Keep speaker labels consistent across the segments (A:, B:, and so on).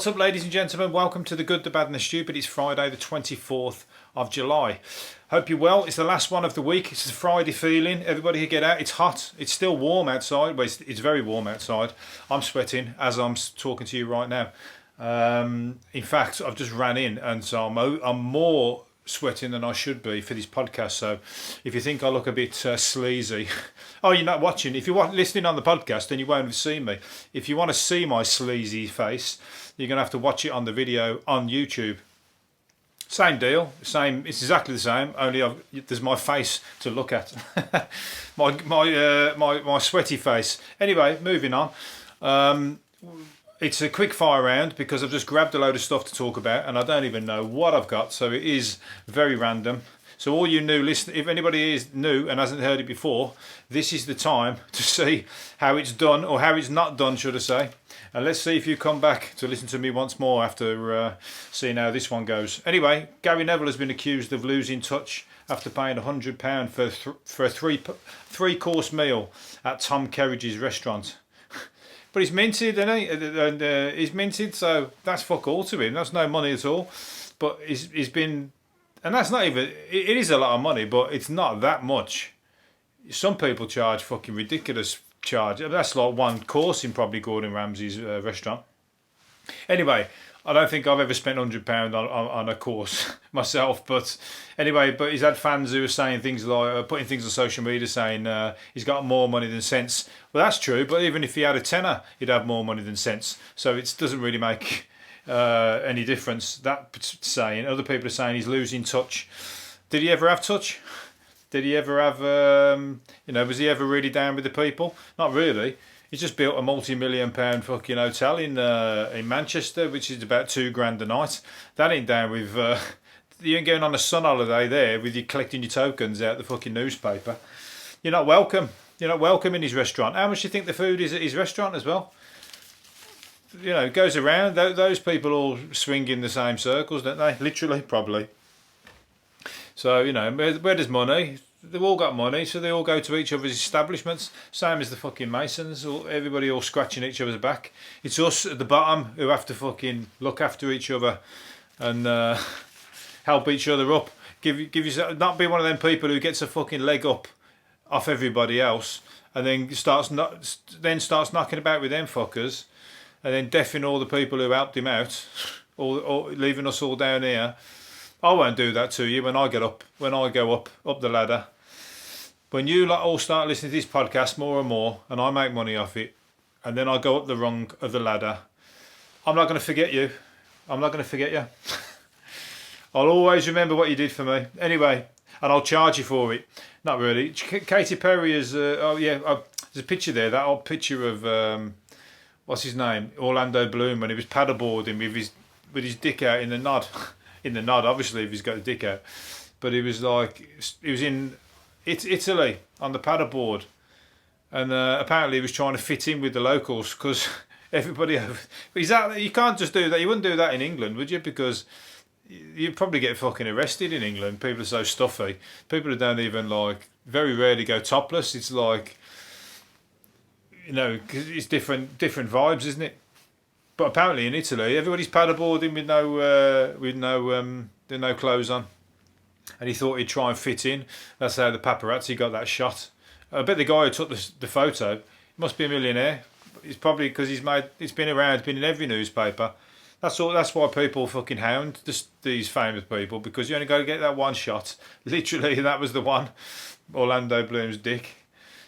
A: What's up, ladies and gentlemen? Welcome to The Good, The Bad and The Stupid. It's Friday the 24th of July. Hope you're well. It's the last one of the week. It's a Friday feeling. Everybody can get out. It's hot. It's still warm outside. Well, it's very warm outside. I'm sweating as I'm talking to you right now. In fact, I've just ran in, and so I'm more sweating than I should be for this podcast. So if you think I look a bit sleazy, oh, you're not watching. If you're listening on the podcast, then you won't have seen me. If you want to see my sleazy face, you're going to have to watch it on the video on YouTube. Same deal, same. It's exactly the same. Only there's my face to look at, my sweaty face. Anyway, moving on. It's a quick fire round because I've just grabbed a load of stuff to talk about, and I don't even know what I've got. So it is very random. So all you new listeners, if anybody is new and hasn't heard it before, this is the time to see how it's done, or how it's not done, should I say. And let's see if you come back to listen to me once more after seeing how this one goes. Anyway, Gary Neville has been accused of losing touch after paying £100 for a three-course meal at Tom Kerridge's restaurant. But he's minted, isn't he? And he's minted, so that's fuck all to him. That's no money at all. But he's been... And that's not even... It is a lot of money, but it's not that much. Some people charge fucking ridiculous charge. That's like one course in probably Gordon Ramsay's restaurant. Anyway, I don't think I've ever spent £100 on a course myself. But anyway, but he's had fans who are saying things like... putting things on social media saying he's got more money than sense. Well, that's true, but even if he had a tenner, he'd have more money than sense. So it doesn't really make... any difference. That saying, other people are saying he's losing touch. Did he ever have touch? Did he ever have was he ever really down with the people? Not really. He's just built a multi-million-pound fucking hotel in Manchester, which is about $2,000 a night. That ain't down with you ain't going on a sun holiday there with you collecting your tokens out the fucking newspaper. You're not welcome in his restaurant. How much do you think the food is at his restaurant as well? You know, it goes around. Those people all swing in the same circles, don't they? Literally, probably. So, you know, where there's money, they've all got money, so they all go to each other's establishments. Same as the fucking Masons. Everybody all scratching each other's back. It's us at the bottom who have to fucking look after each other and help each other up. Give yourself, not be one of them people who gets a fucking leg up off everybody else and then starts knocking about with them fuckers. And then deafing all the people who helped him out, or leaving us all down here. I won't do that to you when I go up the ladder. When you all start listening to this podcast more and more, and I make money off it, and then I go up the rung of the ladder, I'm not going to forget you. I'm not going to forget you. I'll always remember what you did for me. Anyway, and I'll charge you for it. Not really. Katy Perry is... there's a picture there, that old picture of... what's his name? Orlando Bloom, when he was paddleboarding with his dick out in the nod. In the nod, obviously, if he's got the dick out. But he was in Italy on the paddleboard. And apparently he was trying to fit in with the locals because everybody... You can't just do that. You wouldn't do that in England, would you? Because you'd probably get fucking arrested in England. People are so stuffy. People who don't even, very rarely go topless. It's like... You know, because it's different vibes, isn't it? But apparently in Italy, everybody's paddleboarding with no clothes on, and he thought he'd try and fit in. That's how the paparazzi got that shot. I bet the guy who took the photo must be a millionaire. It's probably because it's been around, it's been in every newspaper. That's all. That's why people fucking hound these famous people, because you only got to get that one shot. Literally, that was the one. Orlando Bloom's dick.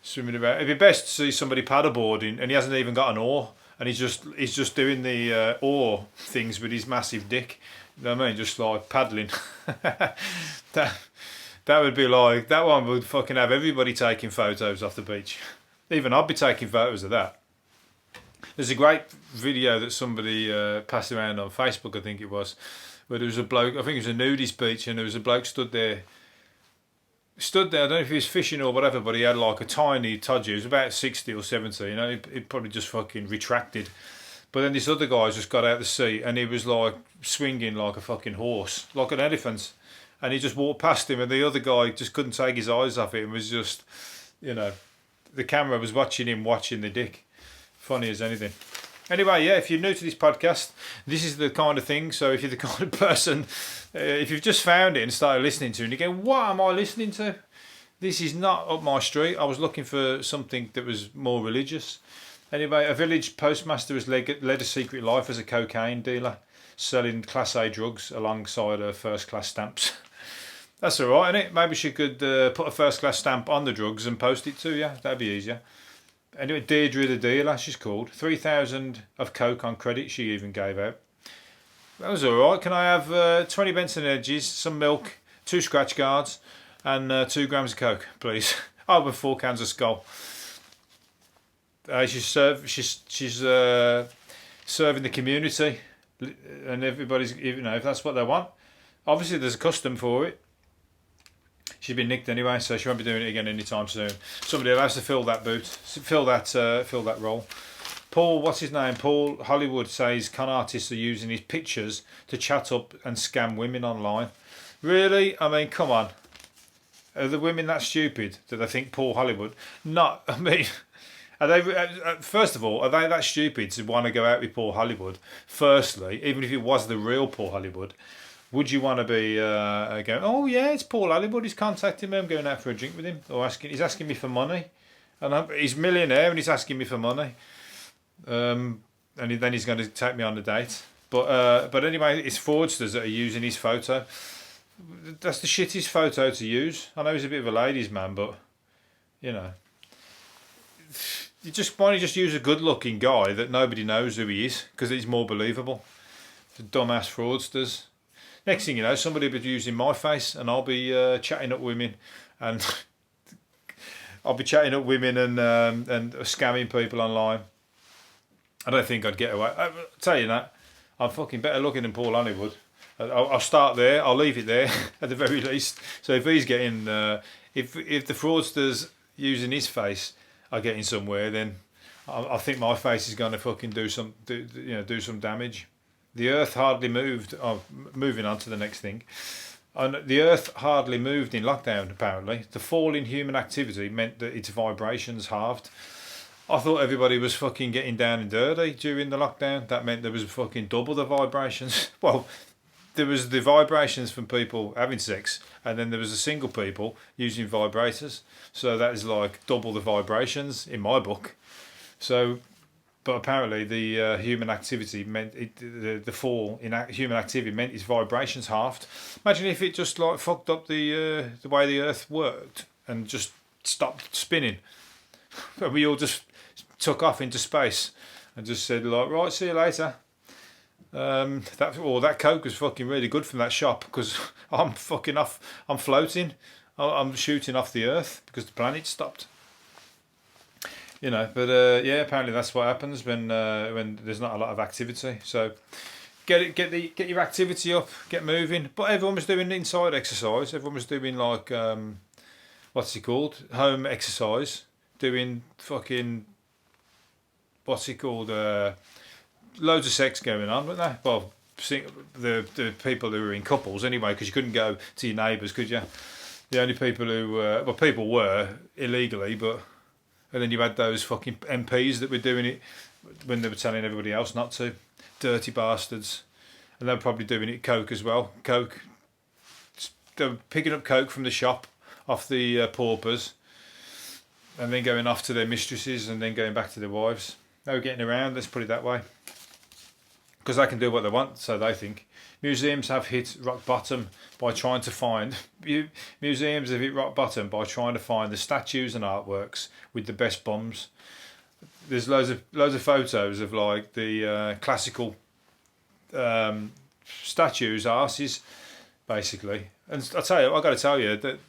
A: Swimming about. It'd be best to see somebody paddleboarding and he hasn't even got an oar, and he's just doing the oar things with his massive dick. You know what I mean? Just like paddling. that would be like, that one would fucking have everybody taking photos off the beach. Even I'd be taking photos of that. There's a great video that somebody passed around on Facebook, I think it was, where there was a bloke, I think it was a nudist beach, and there was a bloke stood there, I don't know if he was fishing or whatever, but he had like a tiny todger. He was about 60 or 70, you know, he probably just fucking retracted. But then this other guy just got out of the sea and he was like swinging like a fucking horse, like an elephant. And he just walked past him and the other guy just couldn't take his eyes off it and was just, you know, the camera was watching him watching the dick. Funny as anything. Anyway, yeah, if you're new to this podcast, this is the kind of thing. So if you're the kind of person, if you've just found it and started listening to it and you go, what am I listening to? This is not up my street. I was looking for something that was more religious. Anyway, a village postmaster has led a secret life as a cocaine dealer, selling Class A drugs alongside her first class stamps. That's alright, isn't it? Maybe she could put a first class stamp on the drugs and post it to you. That'd be easier. Anyway, Deirdre the dealer, she's called. 3,000 of coke on credit she even gave out. That was alright. Can I have 20 Benson Edges, some milk, 2 scratch guards, and 2 grams of coke, please? Oh, with 4 cans of Skull. She's serving the community, and everybody's, you know, if that's what they want. Obviously, there's a custom for it. She's been nicked anyway, so she won't be doing it again anytime soon. Somebody will have to fill that boot, fill that role. Paul, what's his name? Paul Hollywood says con artists are using his pictures to chat up and scam women online. Really? I mean, come on. Are the women that stupid that they think Paul Hollywood? Not. I mean, are they? First of all, are they that stupid to want to go out with Paul Hollywood? Firstly, even if it was the real Paul Hollywood. Would you want to be going, oh yeah, it's Paul Hollywood, he's contacting me, I'm going out for a drink with him, or he's asking me for money, and he's a millionaire and he's asking me for money, and then he's going to take me on a date. But anyway, it's fraudsters that are using his photo. That's the shittiest photo to use. I know he's a bit of a ladies' man, but you know, why don't you just use a good-looking guy that nobody knows who he is, because he's more believable. The dumbass fraudsters. Next thing you know, somebody will be using my face, and I'll be chatting up women, and and scamming people online. I don't think I'd get away. I'll tell you that, I'm fucking better looking than Paul Hollywood. I'll start there. I'll leave it there at the very least. So if he's getting, if the fraudsters using his face are getting somewhere, then I think my face is going to fucking do some damage. The Earth hardly moved. Oh, moving on to the next thing. The Earth hardly moved in lockdown, apparently. The fall in human activity meant that its vibrations halved. I thought everybody was fucking getting down and dirty during the lockdown. That meant there was fucking double the vibrations. Well, there was the vibrations from people having sex, and then there was the single people using vibrators. So that is like double the vibrations in my book. So... But apparently, the human activity meant the fall in human activity meant its vibrations halved. Imagine if it just like fucked up the way the Earth worked and just stopped spinning. And we all just took off into space and just said like, right, see you later. That Coke was fucking really good from that shop, because I'm fucking off. I'm floating. I'm shooting off the Earth because the planet stopped. You know, but yeah, apparently that's what happens when there's not a lot of activity. So get your activity up, get moving. But everyone was doing inside exercise. Everyone was doing like what's it called, home exercise. Doing fucking what's it called, loads of sex going on, weren't there? Well, the people who were in couples anyway, because you couldn't go to your neighbours, could you? The only people who people were illegally, but. And then you had those fucking MPs that were doing it when they were telling everybody else not to. Dirty bastards. And they were probably doing it Coke as well. Coke. They were picking up Coke from the shop off the paupers, and then going off to their mistresses, and then going back to their wives. They were getting around, let's put it that way. Because they can do what they want, so they think. Museums have hit rock bottom by trying to find the statues and artworks with the best bums. There's loads of photos of like the classical statues, Arses, basically. And I got to tell you that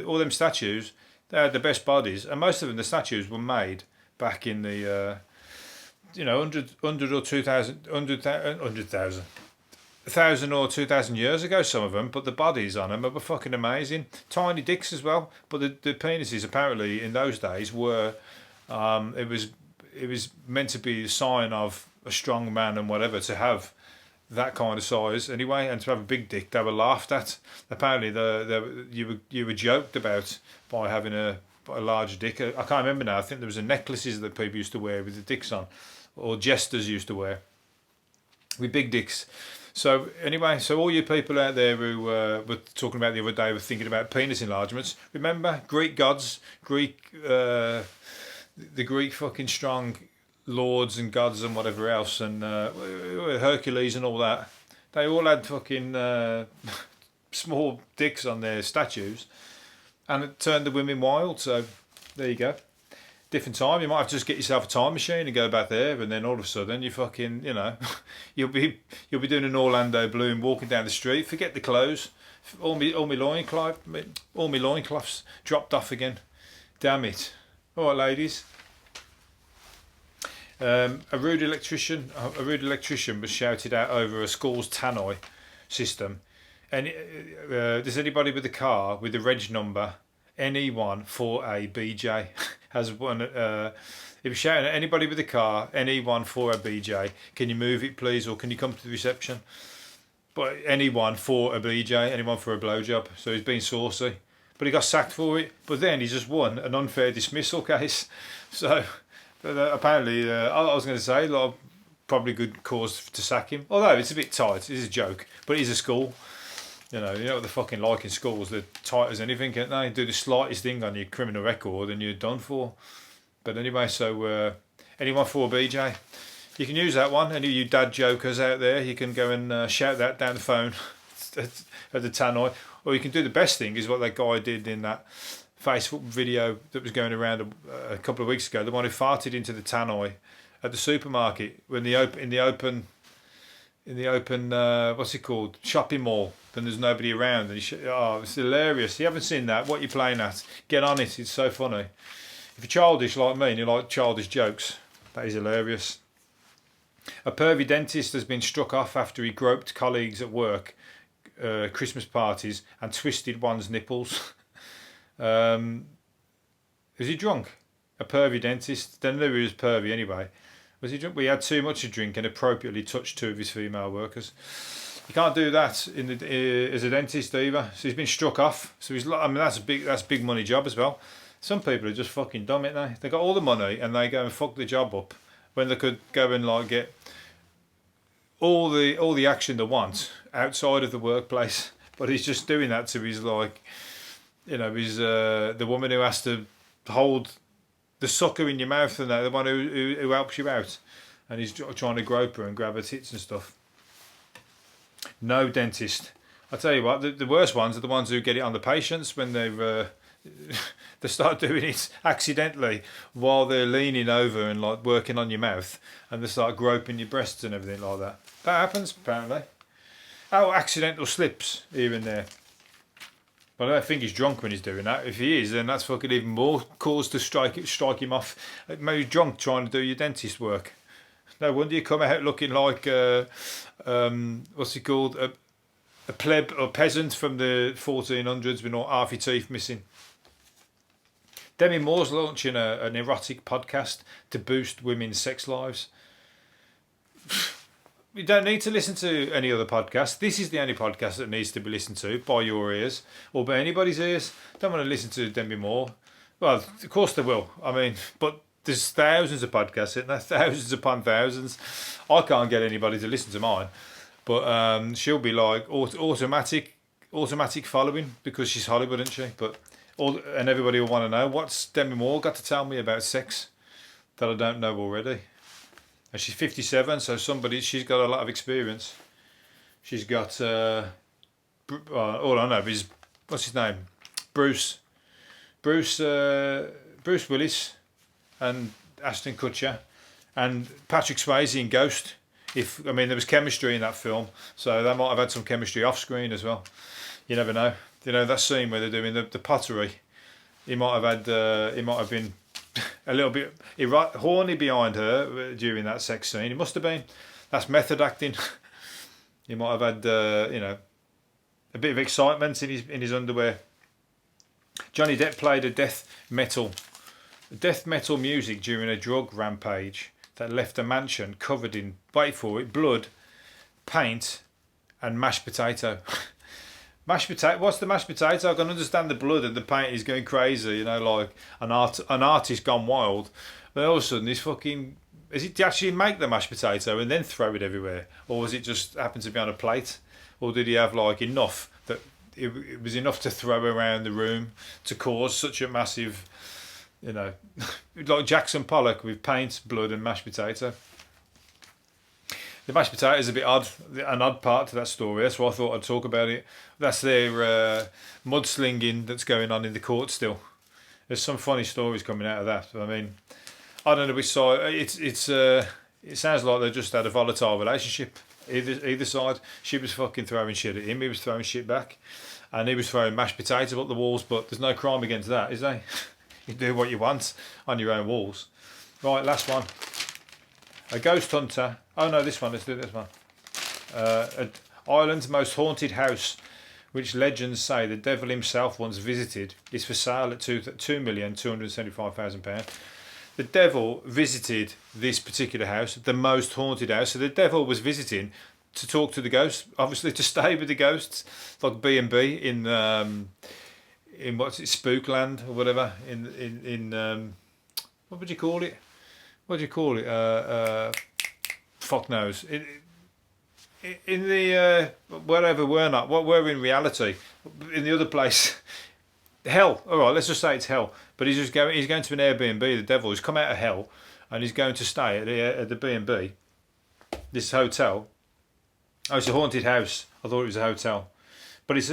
A: all them statues, they had the best bodies, and most of them, the statues were made back in the 100 or 2,000, 100,000. 1,000 or 2,000 years ago, some of them, but the bodies on them were fucking amazing. Tiny dicks as well, but the penises apparently in those days were, it was meant to be a sign of a strong man and whatever, to have that kind of size anyway, and to have a big dick. They were laughed at. Apparently, you were joked about by having a large dick. I can't remember now. I think there was necklaces that people used to wear with the dicks on, or jesters used to wear, with big dicks. So anyway, so all you people out there who were talking about the other day were thinking about penis enlargements, remember Greek gods, the Greek fucking strong lords and gods and whatever else, and Hercules and all that. They all had fucking small dicks on their statues, and it turned the women wild. So there you go. Different time. You might have to just get yourself a time machine and go back there, and then all of a sudden you fucking, you'll be doing an Orlando Bloom, walking down the street. Forget the clothes. All my loincloths dropped off again. Damn it. All right, ladies. A rude electrician was shouted out over a school's tannoy system. And does anybody with a car with the reg number NE1 4ABJ has one? He was shouting at anybody with a car NE1 4ABJ. Can you move it, please, or can you come to the reception? But NE1 4ABJ, anyone for a blowjob. So he's being saucy, but he got sacked for it. But then he just won an unfair dismissal case. So. But apparently, I was going to say, probably good cause to sack him. Although it's a bit tight, it's a joke, but it is a school. You know what they're fucking like in schools. They're tight as anything, can't they? Do the slightest thing on your criminal record and you're done for. But anyway, so anyone for BJ, you can use that one. Any of you dad jokers out there, you can go and shout that down the phone at the tannoy. Or you can do the best thing, is what that guy did in that Facebook video that was going around a couple of weeks ago, the one who farted into the tannoy at the supermarket when in the open what's it called, shopping mall, when there's nobody around, and it's hilarious. You haven't seen that? What are you playing at? Get on it. It's so funny. If you're childish like me and you like childish jokes, that is hilarious. A pervy dentist has been struck off after he groped colleagues at work Christmas parties and twisted one's nipples. Is he drunk? A pervy dentist. Then knew he was pervy anyway. Was he drunk? Well, he had too much to drink and appropriately touched two of his female workers. You can't do that as a dentist either. So he's been struck off. So that's a big money job as well. Some people are just fucking dumb, ain't they? They got all the money and they go and fuck the job up when they could go and get all the action they want outside of the workplace. But he's just doing that to his he's the woman who has to hold the sucker in your mouth, and that, the one who helps you out, and he's trying to grope her and grab her tits and stuff. No dentist. I tell you what, the worst ones are the ones who get it on the patients when they start doing it accidentally while they're leaning over and working on your mouth, and they start groping your breasts and everything like that. That happens apparently. Oh, accidental slips here and there. But I don't think he's drunk when he's doing that. If he is, then that's fucking even more cause to strike him off. Maybe he's drunk trying to do your dentist work. No wonder you come out looking like what's he called, a pleb or peasant from the 1400s with half your teeth missing. Demi Moore's launching an erotic podcast to boost women's sex lives. You don't need to listen to any other podcast. This is the only podcast that needs to be listened to by your ears or by anybody's ears. Don't want to listen to Demi Moore. Well, of course they will. I mean, but there's thousands of podcasts, isn't there? Thousands upon thousands. I can't get anybody to listen to mine. But she'll be like automatic following because she's Hollywood, isn't she? And everybody will want to know, what's Demi Moore got to tell me about sex that I don't know already? And she's 57, so she's got a lot of experience. She's got, all I know is, what's his name? Bruce Willis and Ashton Kutcher and Patrick Swayze in Ghost. There was chemistry in that film, so they might have had some chemistry off screen as well. You never know. You know that scene where they're doing the pottery. He might have been a little bit horny behind her during that sex scene. It must have been. That's method acting. He might have had a bit of excitement in his underwear. Johnny Depp played a death metal music during a drug rampage that left a mansion covered in, wait for it, blood, paint, and mashed potato. Mashed potato. What's the mashed potato? I can understand the blood and the paint is going crazy. Like an artist gone wild. But all of a sudden, this fucking is it to actually make the mashed potato and then throw it everywhere, or was it just happen to be on a plate, or did he have like enough that it was enough to throw around the room to cause such a massive, you know, like Jackson Pollock with paint, blood, and mashed potato? The mashed potato is a bit odd, an odd part to that story. That's why I thought I'd talk about it. That's their mudslinging that's going on in the court still. There's some funny stories coming out of that. I mean, I don't know which side. It sounds like they just had a volatile relationship. Either side. She was fucking throwing shit at him. He was throwing shit back, and he was throwing mashed potatoes up the walls. But there's no crime against that, is there? You do what you want on your own walls. Right, last one. A ghost hunter. Oh no, this one. Let's do this one. Ireland's most haunted house, which legends say the devil himself once visited, is for sale at £2,275,000. The devil visited this particular house, the most haunted house. So the devil was visiting to talk to the ghosts, obviously to stay with the ghosts, like B&B in what's it, Spookland or whatever. In what would you call it? What do you call it? Fuck knows. In the wherever we're not, what we're in reality, in the other place, hell. All right, let's just say it's hell. But he's going to an Airbnb. The devil. He's come out of hell, and he's going to stay at the B&B. This hotel. Oh, it's a haunted house. I thought it was a hotel, but it's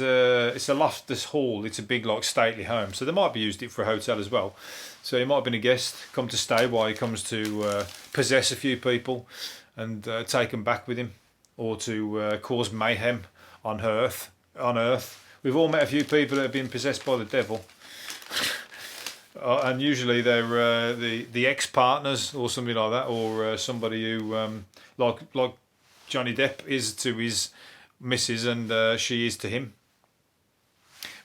A: a loftus hall. It's a big, like, stately home. So they might be used it for a hotel as well. So he might have been a guest, come to stay while he comes to possess a few people and take them back with him, or to cause mayhem on Earth. We've all met a few people that have been possessed by the devil, and usually they're the ex-partners or something like that, or somebody who like Johnny Depp is to his missus and she is to him.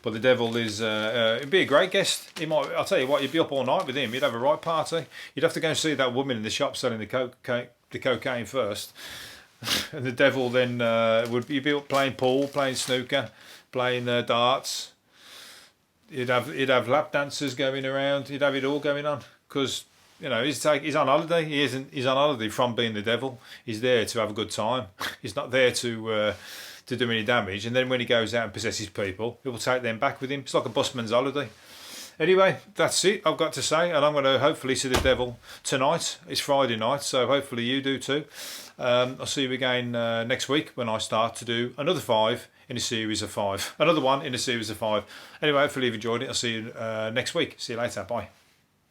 A: But the devil is, it'd be a great guest. I'll tell you what, you'd be up all night with him. You'd have a right party. You'd have to go and see that woman in the shop selling the cocaine first. And the devil then you'd be up playing pool, playing snooker, playing darts. You'd have lap dancers going around. You'd have it all going on, because you know he's on holiday. He's on holiday from being the devil. He's there to have a good time. He's not there to do any damage. And then when he goes out and possesses people, he will take them back with him. It's like a busman's holiday. Anyway, that's it I've got to say, and I'm going to hopefully see the devil tonight. It's Friday night, so hopefully you do too. I'll see you again next week when I start to do another 5 in a series of 5. Another one in a series of 5. Anyway, hopefully you've enjoyed it. I'll see you next week. See you later. Bye.